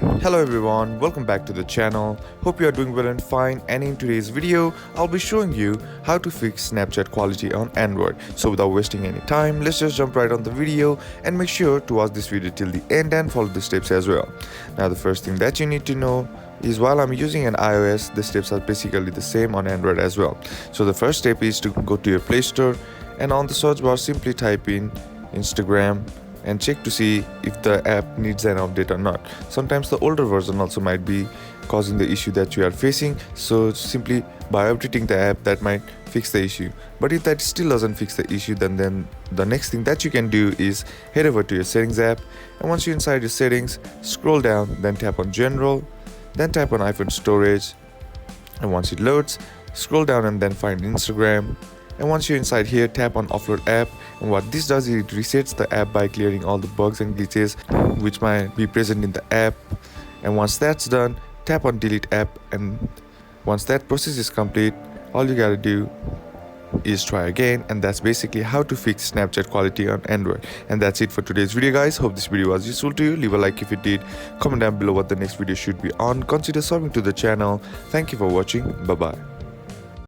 Hello everyone, welcome back to the channel. Hope you are doing well and fine, and in today's video, I'll be showing you how to fix Snapchat quality on Android. So without wasting any time, let's just jump right on the video and make sure to watch this video till the end and follow the steps as well. Now the first thing that you need to know is while I'm using an iOS, the steps are basically the same on Android as well. So the first step is to go to your Play Store and on the search bar simply type in Instagram and check to see if the app needs an update or not. Sometimes the older version also might be causing the issue that you are facing, so simply by updating the app that might fix the issue. But if that still doesn't fix the issue, then the next thing that you can do is head over to your settings app, and once you're inside your settings, scroll down, then tap on general, then tap on iPhone storage, and once it loads, scroll down and then find Instagram. And once you're inside here, tap on offload app, and what this does is it resets the app by clearing all the bugs and glitches which might be present in the app. And once that's done, tap on delete app, and once that process is complete, all you gotta do is try again. And that's basically how to fix Snapchat quality on Android. And that's it for today's video, guys. Hope this video was useful to you. Leave a like if it did, comment down below what the next video should be on, consider subbing to the channel. Thank you for watching. Bye bye.